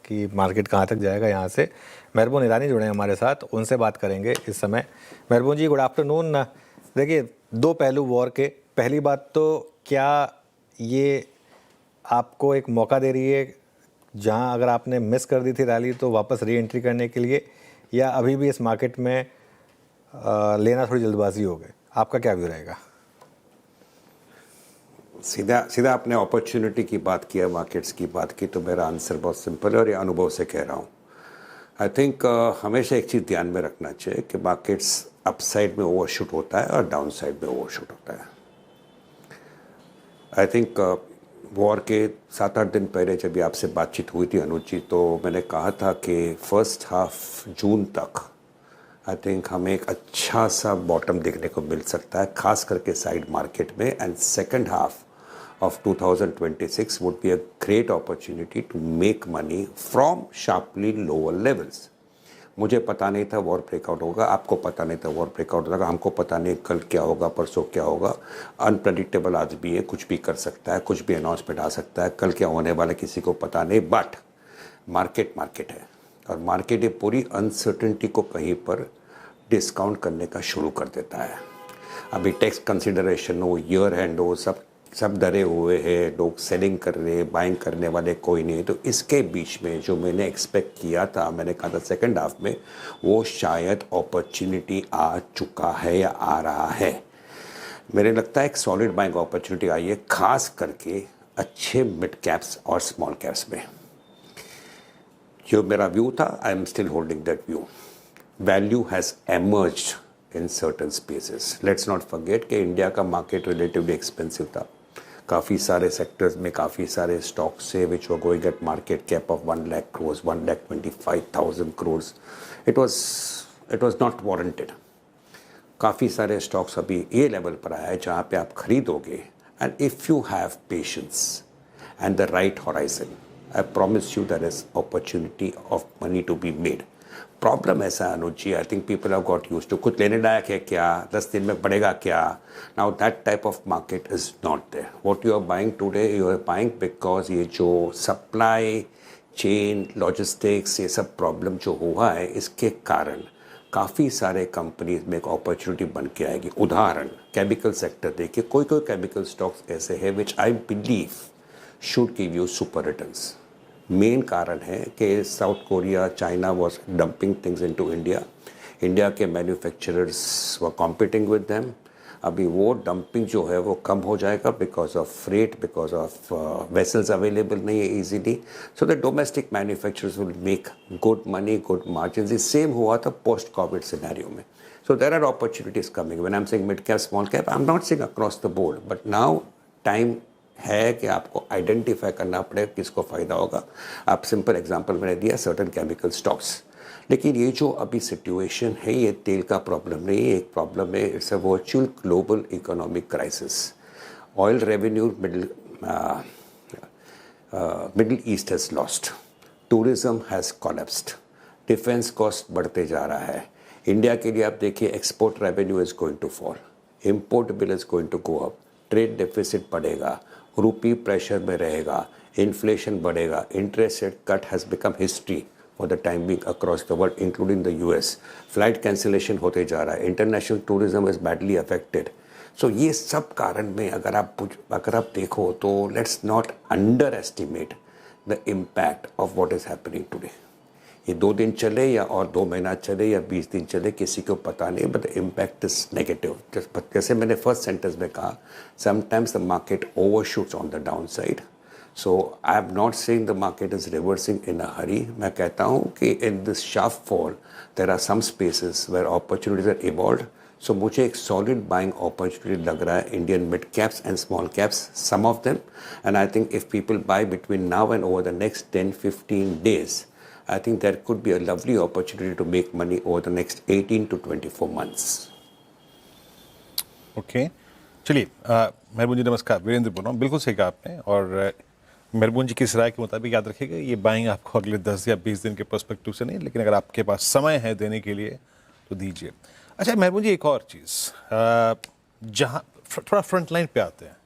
कि मार्केट कहाँ तक जाएगा यहाँ से। मेहरबून ईरानी जुड़े हैं हमारे साथ, उनसे बात करेंगे इस समय। मेहरबून जी, गुड आफ्टरनून। देखिए, दो पहलू वॉर के। पहली बात तो क्या ये आपको एक मौका दे रही है जहां अगर आपने मिस कर दी थी रैली तो वापस री एंट्री करने के लिए, या अभी भी इस मार्केट में लेना थोड़ी जल्दबाजी हो गई? आपका क्या व्यू रहेगा? सीधा सीधा आपने अपॉर्चुनिटी की बात किया, मार्केट्स की बात की, तो मेरा आंसर बहुत सिंपल है और ये अनुभव से कह रहा हूँ। आई थिंक हमेशा एक चीज़ ध्यान में रखना चाहिए कि मार्केट्स अप साइड में ओवरशूट होता है और डाउन साइड में ओवरशूट होता है। आई थिंक वॉर के 7-8 दिन पहले जब भी आपसे बातचीत हुई थी अनुज जी, तो मैंने कहा था कि फर्स्ट हाफ जून तक आई थिंक हमें एक अच्छा सा बॉटम देखने को मिल सकता है, खास करके साइड मार्केट में। And second half of 2026 would be a great opportunity to make money from sharply lower levels. मुझे पता नहीं था वॉर ब्रेकआउट होगा, आपको पता नहीं था वॉर ब्रेकआउट होगा, हमको पता नहीं कल क्या होगा, परसों क्या होगा। अनप्रेडिक्टेबल आज भी है, कुछ भी कर सकता है, कुछ भी अनाउंसमेंट आ सकता है, कल क्या होने वाला किसी को पता नहीं। बट मार्केट है और मार्केट ये पूरी अनसर्टेनिटी को कहीं पर डिस्काउंट करने का शुरू कर देता है। अभी टैक्स कंसिडरेशन हो, ईयर एंड हो, सब डरे हुए हैं, लोग सेलिंग कर रहे हैं, बाइंग करने वाले कोई नहीं। तो इसके बीच में जो मैंने एक्सपेक्ट किया था, मैंने कहा था सेकंड हाफ में, वो शायद अपॉर्चुनिटी आ चुका है या आ रहा है। मेरे लगता है एक सॉलिड बाइंग अपॉर्चुनिटी आई है, खास करके अच्छे मिड कैप्स और स्मॉल कैप्स में। जो मेरा व्यू था, I am still holding that view. Value has emerged in certain spaces. Let's not forget कि इंडिया का मार्केट रिलेटिवली एक्सपेंसिव था। काफ़ी सारे सेक्टर्स में काफ़ी सारे स्टॉक्स से which were going at market cap of 1 lakh crores, 1,25,000 crores। It was not warranted. काफ़ी सारे स्टॉक्स अभी ये लेवल पर आया है जहाँ पे आप खरीदोगे, and if you have patience and the right horizon, I promise you there is opportunity of money to be made. Problem ऐसा है Anuj ji, I think people have got used to कुछ लेने लायक है क्या, 10 दिन में बढ़ेगा क्या। Now that type of market is not there. What you are buying today, you are buying because ये जो सप्लाई चेन लॉजिस्टिक्स ये सब प्रॉब्लम जो हुआ है, इसके कारण काफ़ी सारे कंपनीज में एक अपॉर्चुनिटी बन के आएगी। उदाहरण केमिकल सेक्टर देखिए, कोई केमिकल स्टॉक्स ऐसे हैं which I believe should give you super returns. Main कारण है कि South Korea, China was dumping things into India. India के manufacturers were competing with them. अभी वो डंपिंग जो है वो कम हो जाएगा because of freight, because of vessels available नहीं है easily. So the domestic manufacturers will make good money, good margin. ये सेम हुआ था पोस्ट कोविड सिनेरियो में। So there are opportunities coming. When I am saying mid cap, small cap, I am not saying across the board, but now time है कि आपको identify करना पड़ेगा किसको फ़ायदा होगा। आप सिंपल एग्जांपल मैंने दिया सर्टेन केमिकल स्टॉक्स। लेकिन ये जो अभी सिचुएशन है, ये तेल का प्रॉब्लम नहीं है, एक प्रॉब्लम है, it's a virtual global economic crisis. Oil revenue Middle East has lost, tourism has collapsed, defence cost बढ़ते जा रहा है। इंडिया के लिए आप देखिए, export revenue is going to fall, import bill is going to go up, trade deficit बढ़ेगा, rupee pressure में रहेगा, इन्फ्लेशन बढ़ेगा, interest rate cut has become history for the time being across the world including the US. Flight cancellation होते जा रहा है, international tourism is badly affected. So ये सब कारण में अगर आप देखो तो let's not underestimate the impact of what is happening today. ये 2 दिन चले या और 2 महीना चले या 20 दिन चले, किसी को पता नहीं, but the impact is negative. जैसे मैंने फर्स्ट सेंटेंस में कहा, sometimes the market overshoots on the down side. So I am not saying the market is reversing in a hurry. मैं कहता हूँ कि in this sharp fall there are some spaces where opportunities are evolved. So मुझे एक solid buying opportunity लग रहा है, Indian mid caps and small caps, some of them. And I think if people buy between now and over the next 10-15 days, I think there could be a lovely opportunity to make money over the next 18 to 24 months. Okay, चलिए मेहरबून जी नमस्कार, वीरेंद्र बोल रहा हूँ। बिल्कुल सही कहा आपने, और मेहरबून जी की इस राय के मुताबिक याद रखिएगा, ये बाइंग आपको अगले 10 या 20 दिन के पर्सपेक्टिव से नहीं, लेकिन अगर आपके पास समय है देने के लिए तो दीजिए। अच्छा मेहरबून जी, एक और चीज़, जहाँ थोड़ा फ्रंट लाइन पे आते हैं,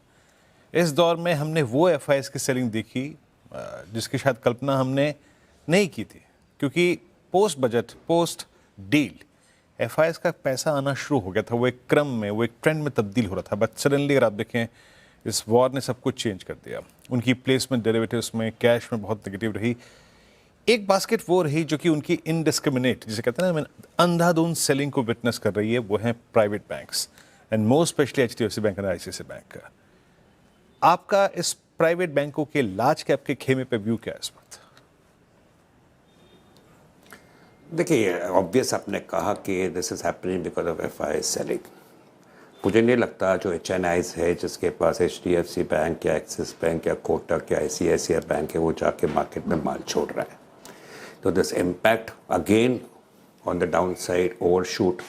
इस दौर में हमने वो एफआईएस की सेलिंग देखी जिसकी शायद कल्पना हमने नहीं की थी, क्योंकि post budget, post deal FIS का पैसा आना शुरू हो गया था। वो एक क्रम में, वो एक ट्रेंड में तब्दील हो रहा था। बट सडनली अगर आप देखें, इस वॉर ने सब कुछ चेंज कर दिया। उनकी प्लेसमेंट डेरिवेटिव्स में, कैश में बहुत नेगेटिव रही। एक बास्केट वो रही जो कि उनकी इनडिस्क्रिमिनेट, जिसे कहते हैं ना, अंधाधुंध सेलिंग को विटनेस कर रही है, वो है private banks and more specially HDFC bank and ICICI bank का। आपका इस प्राइवेट बैंकों के लार्ज कैप के खेमे पे व्यू क्या है इस वक्त? देखिए, ऑब्वियस आपने कहा कि this is happening because of FII selling. मुझे नहीं लगता जो एचएनआईज है जिसके पास एचडीएफसी बैंक या एक्सिस बैंक या कोटक या आईसीआईसीआई बैंक है वो जाके मार्केट में माल छोड़ रहा है। तो this impact again on the down side overshoot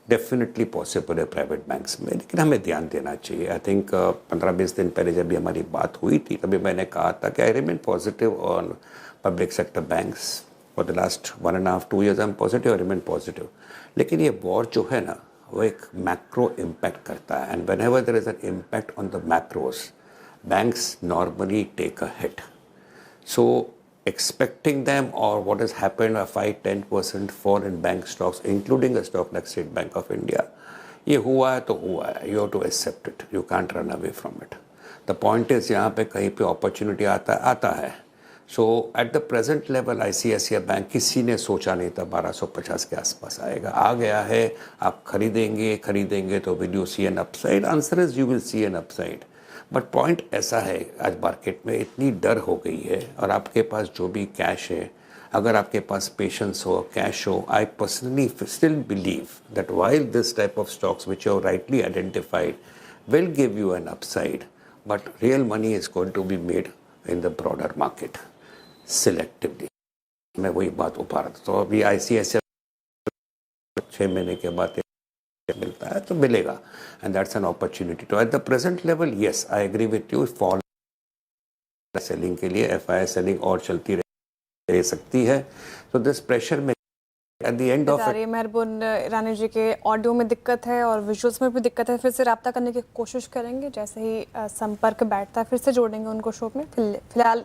definitely possible है प्राइवेट बैंक्स में, लेकिन हमें ध्यान देना चाहिए। आई थिंक 15-20 दिन पहले जब भी हमारी बात हुई थी तभी मैंने कहा था कि I remain positive on public sector banks for the last 1.5-2 years। I am positive, I remain positive. लेकिन ये वॉर जो है ना, वो एक मैक्रो इम्पैक्ट करता है, and whenever there is an impact on the macros, banks normally take a hit. So expecting them, or what has happened, a 5-10% fall in bank stocks, including a stock like State Bank of India, ये हुआ है तो हुआ है, you have to accept it, you can't run away from it. The point is यहाँ पे कहीं पे opportunity आता है। So at the present level ICICI bank किसी ने सोचा नहीं था 1250 के आसपास आएगा, आ गया है। आप खरीदेंगे तो will you see an upside? Answer is you will see an upside। But point ऐसा है, आज मार्केट में इतनी डर हो गई है, और आपके पास जो भी कैश है, अगर आपके पास पेशेंस हो, कैश हो, I personally still believe that while this type of stocks which you rightly identified will give you an upside, but real money is going to be made in the broader market selectively. मैं वही बात उठा रहा था। तो अभी ICICI 6 महीने के बाद मिलता है तो मिलेगा, एंड दैट्स एन अपॉर्चुनिटी। तो at the present level yes I agree with you, fall selling के लिए एफआईआई सेलिंग और चलती रह सकती है। तो दिस प्रेशर में at the end of मेहरबून Irani ji के ऑडियो में दिक्कत है और विजुअल्स में भी दिक्कत है। फिर से रब्ता करने की कोशिश करेंगे, जैसे ही संपर्क बैठता है फिर से जोड़ेंगे उनको शो में। फिलहाल